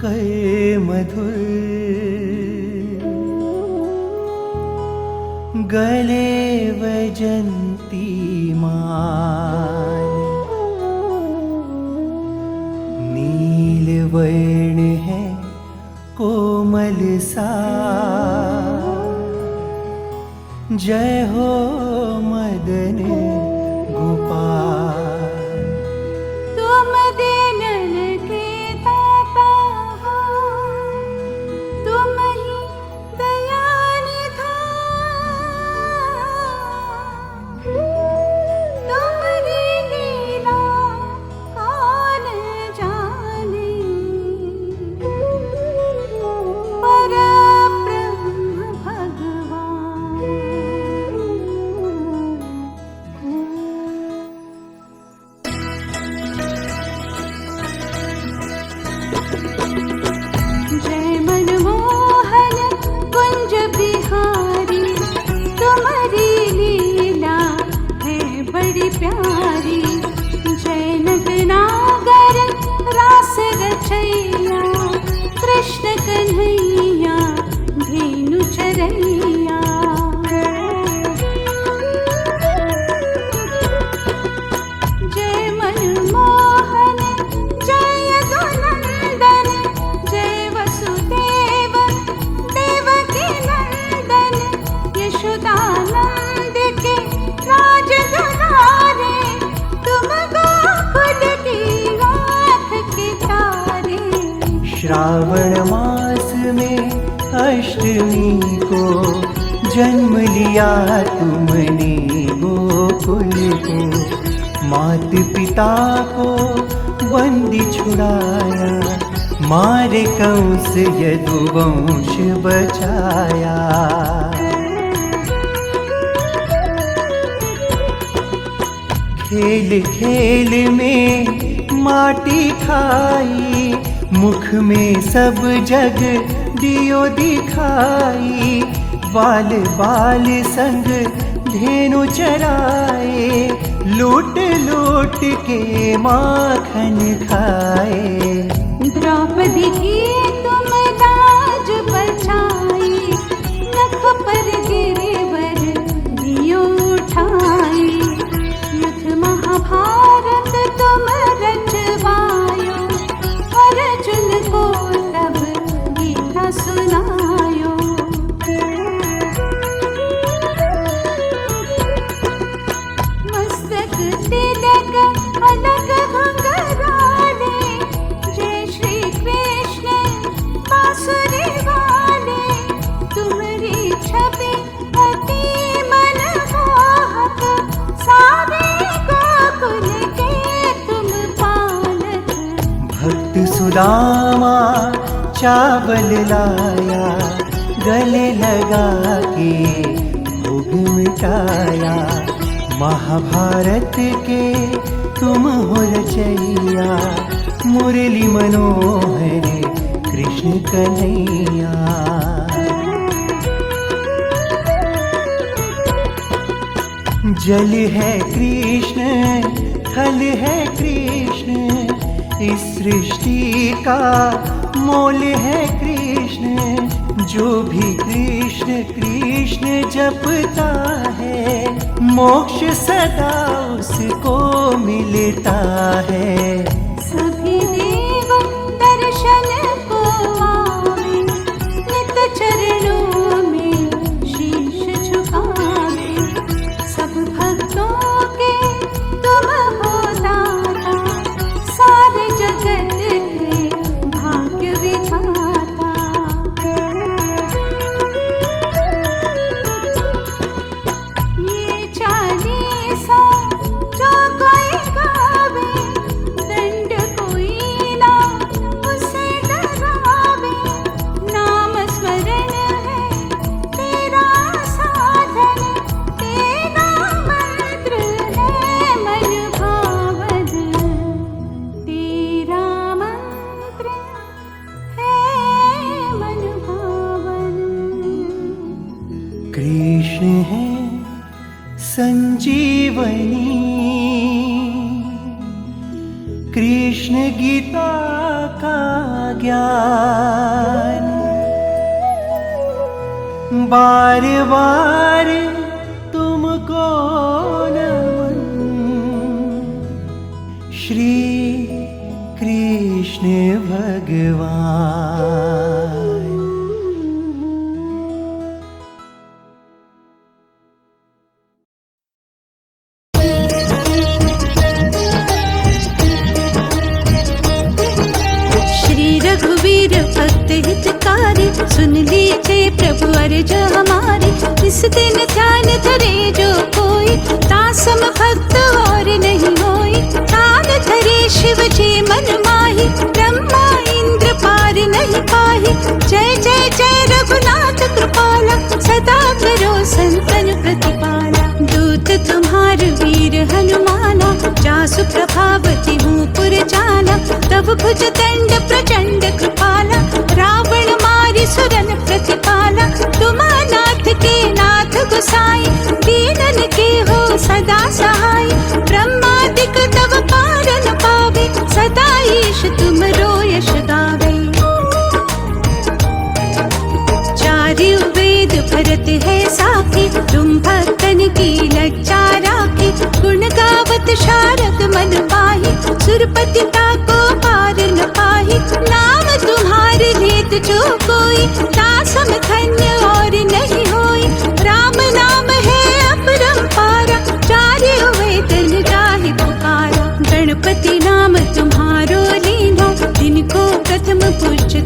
कर मधुर, गले वैजंती माल। नील वर्ण है कोमल सा, जय हो मदन गोपाल। तुम दीनन के दाता हो, तुम ही दया निधान। तुम्हारी लीला कौन जाने, परब्रह्म भगवान। श्रावण मास में अष्टमी को जन्म लिया तुमने गोकुल को। मात पिता को बंदी छुड़ाया, मारे कंस यदुवंश बचाया। खेल खेल में माटी खाई, मुख में सब जग दियो दिखाई। बाल बाल संग धेनु चराए, लूट लूट के माखन खाए। द्रौपदी की तुम लाज बचाई, नख पर गिरिवर दियो उठाई। युद्ध महाभारत तुम रचवायो, अर्जुन को तब गीता सुनायो। मस्तक तिलक अलग घुंघराले, जय श्री कृष्ण बांसुरी वाले। तुम्हारी छवि अति मनमोहक, सारे गोकुल के तुम पालक। भक्त सुदामा चावल लाया, गले लगा के भोग मिटाया। महाभारत के तुम हो रचैया, मुरली मनोहर कृष्ण कन्हैया। जल है कृष्ण, थल है कृष्ण, इस सृष्टि का मोल है कृष्ण। जो भी कृष्ण कृष्ण जपता है, मोक्ष सदा उसको मिलता है। सभी देव दर्शन को आवे, नित चरणों में शीश झुकावे। सब भक्तों के तुम हो दाता, सारे जगत के भाग्य विधाता। ये चालीसा जो कोई गावे, दंड कोई ना उसे डरावे। नाम स्मरण है तेरा साधन, तेरा मंत्र है मन भावन। तेरा मंत्र है मन भावन। कृष्ण है संजीवनी, कृष्ण गीता का ज्ञान। बार बार तुमको नमन, श्री कृष्ण भगवान। रघुवीर भक्त हितकारी, सुन लीजिए प्रभु अर्ज हमारी। इस दिन ध्यान धरे जो कोई, तासम भक्त और नहीं होई। ताल धरे शिव जी मन माही, ब्रह्मा इंद्र पार नहीं पाही। जय जय जय रघुनाथ कृपाला, सदा करो संतन प्रतिपाला। दूत तुम्हार वीर हनुमाना, जासु प्रभावती हूँ पुर जाना। तब भुज दंड प्रचंड कृपाला, रावण मारी सुरन प्रतिपाला। तुम नाथ के नाथ गोसाई, दीनन के हो सदा सहाय। ब्रह्मादिक तब पार न पावे, सदा ईश तुम रो यश गावे। चारियों वेद भरत है साखी, तुम भक्तन की लज्जा राखी। गुण गावत शारद मन पाही, सुरपति ताको पार न पाही। नाम तुम्हारे लेत जो कोई, दासम धन्य और नहीं होई। राम नाम है अपरंपारा, चारियों वेदन गाहि पुकारा। गणपति नाम तुम्हारो लीनो, दिन को प्रथम पूज्य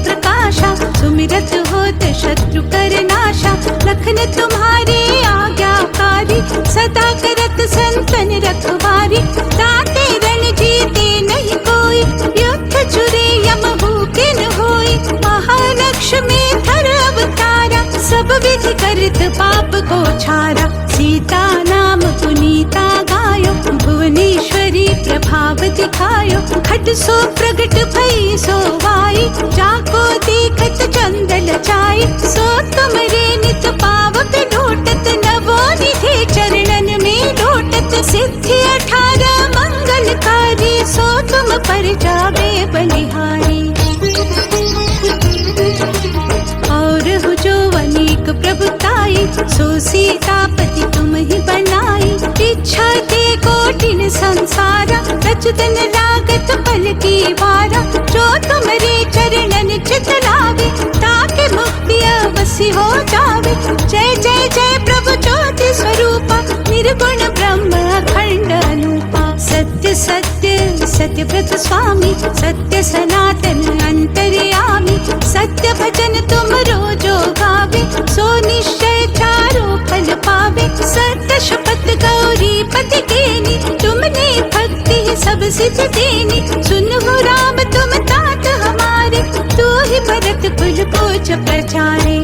प्रकाशा, सुमिरत होत शत्रु कर नाशा। लखन तुम्हारी आज्ञाकारी, सदा करत संतन रखवारी। ताते रण जीते नहीं कोई, युद्ध छुरे यम भूकिन होई। महालक्ष्मी धर अवतारा, सब विधि करत पाप को छारा। सीता नाम पुनीता गायो, भुवनेश्वरी प्रभाव दिखायो। खट सो प्रगट भई सो वाई, जाको देखत चंदल जाई। सो तुमरे नित पाव पे लोटत, नवो निधि चरणन में लोटत। सिद्धि 18 मंगलकारी, सो तुम पर जावे बलिहारी। और हो जो अनेक प्रभुताई, सो सीतापति तुम ही बनाई। इच्छा ते कोटिन संसारा, रचतन लागत फल की वारा। जो तुमरे चरणन चित लावे, ताके मुक्ति अवश्य हो जावे। जय जय जय प्रभु ज्योति स्वरूपा, निर्गुण ब्रह्म अखंड अनूपा। सत्य सत्य सत्यव्रत स्वामी, सत्य सनातन अंतर्यामी। सत्य भजन तुम रोजो गावे, सो निश्चय चारों फल पावे। सत्य शपथ गौरी पति केनी, तुमने भक्ति सब सिद्ध देनी। सुनो राम तुम तात हमारे, तू ही भरत कुल पूज प्रचारे।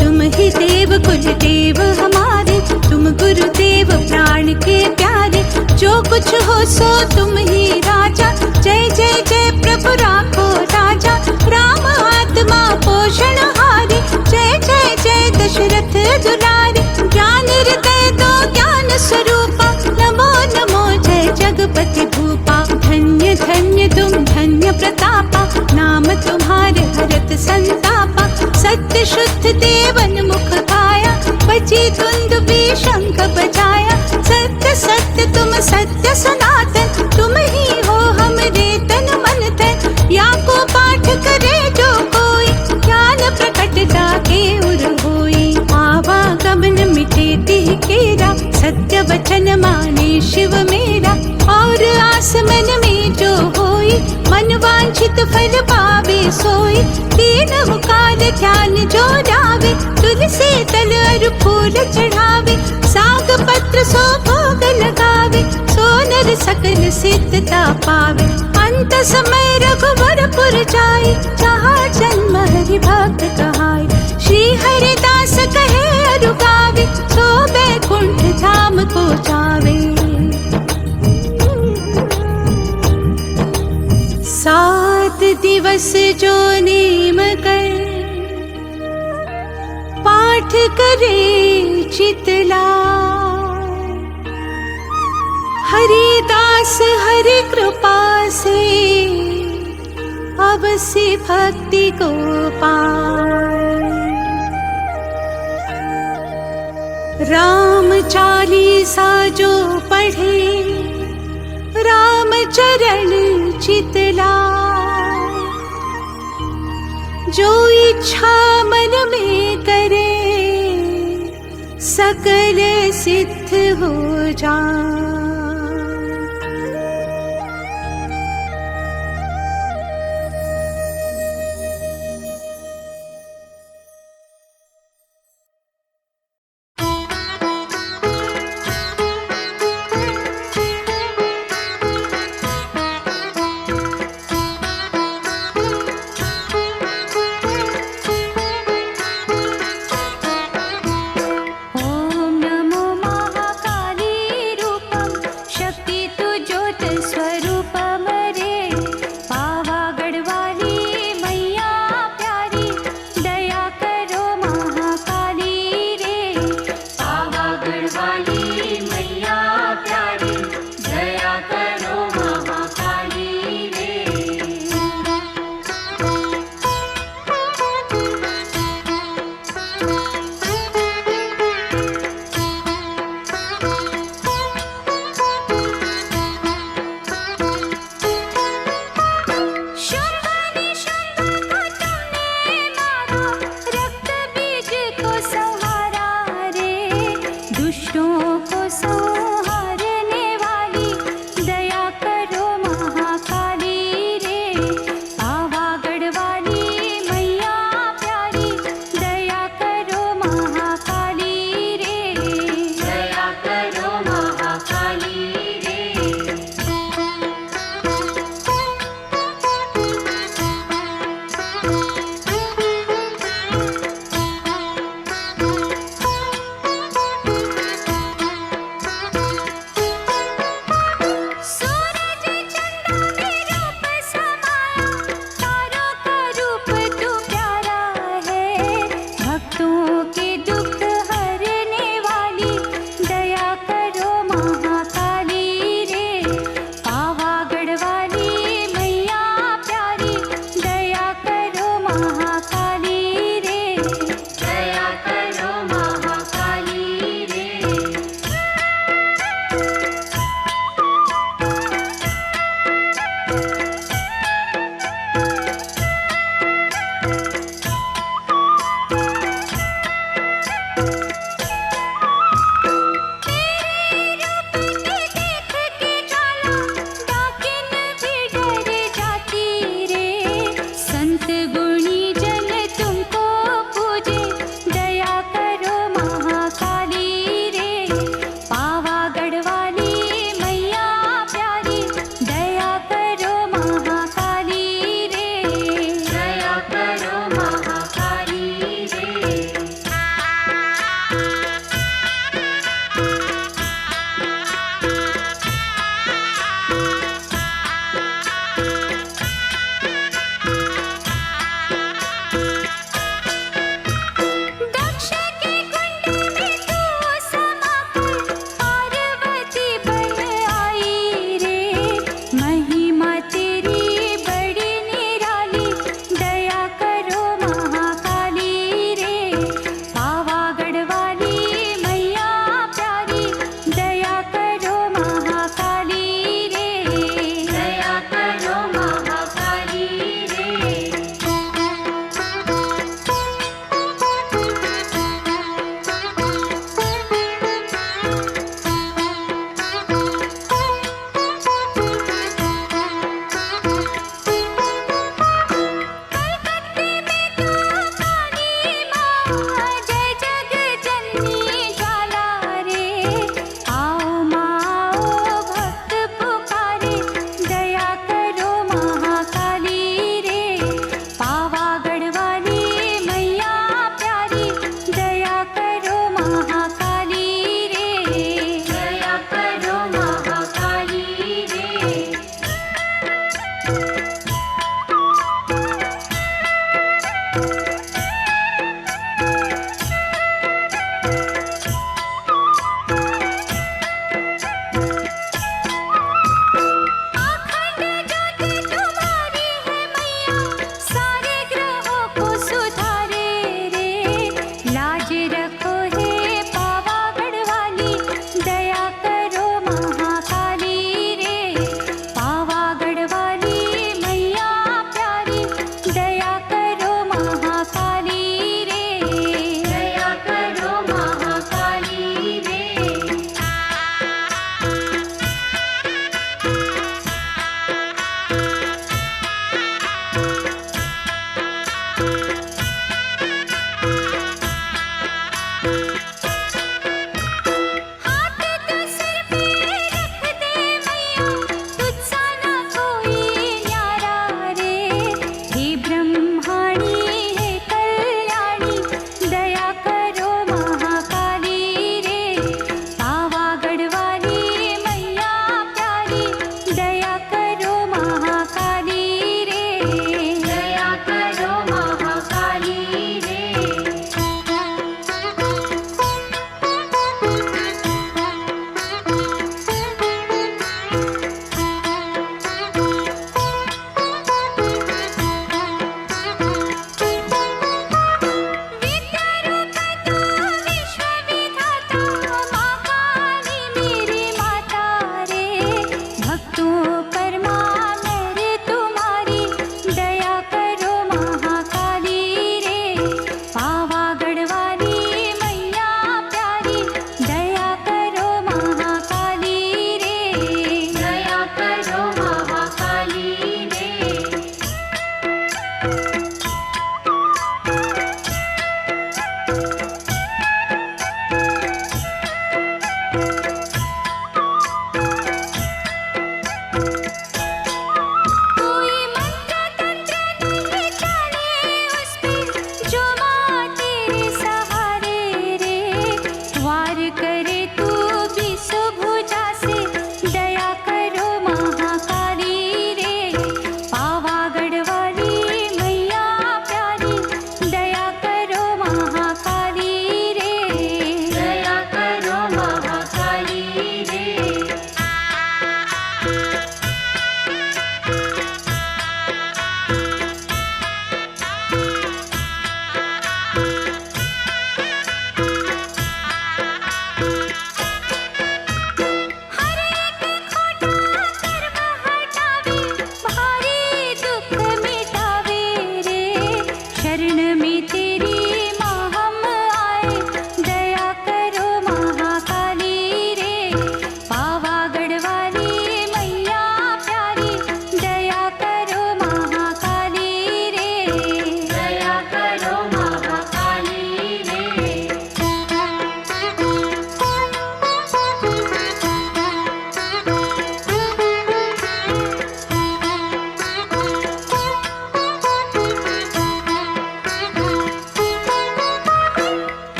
तुम ही देव कुल देव हमारे, तुम गुरुदेव प्राण के प्यारे। जो कुछ हो सो तुम ही राजा, जय जय जय प्रभु राखो राजा। राम आत्मा पोषण हारे, जय जय जय दशरथ दुलारे। ज्ञान हृदय दो ज्ञान स्वरूपा, नमो नमो जय जगपति भूपा। धन्य धन्य तुम धन्य प्रतापा, नाम तुम्हारे हरत संतापा। सत्य शुद्ध देवन मुख पाया, बची धुंदुबी शंख बजाया। सत्य सत्य तुम सत्य सनातन, तुम ही हो हमरे तन मन धन। या को पाठ करे जो कोई, ज्ञान प्रकटता के उर होई। आवागमन मिटे तिह केरा, सत्य वचन माने शिव मेरा। और आस मन में जो होई, मन वांछित फल पावे सोई। तीन मुकाल ध्यान जो लावे, तुलसी तल अरु फूल चढ़ावे। साग पत्र सो भोग लगावे, सो नर सकल सिद्धता पावे। अंत समय रघुवरपुर जाई, जहाँ जन्म हरि भक्त कहाई। श्री हरिदास कहे अरु गावे, सो बैकुंठ धाम को जावे। 7 दिवस जो नेम कर, पाठ करे चितला। हरिदास हरि कृपा से, अवश्य भक्ति को पाए। राम चालीसा जो पढ़े, राम चरण चितला। जो इच्छा मन में करे, सकल सिद्ध हो जाए।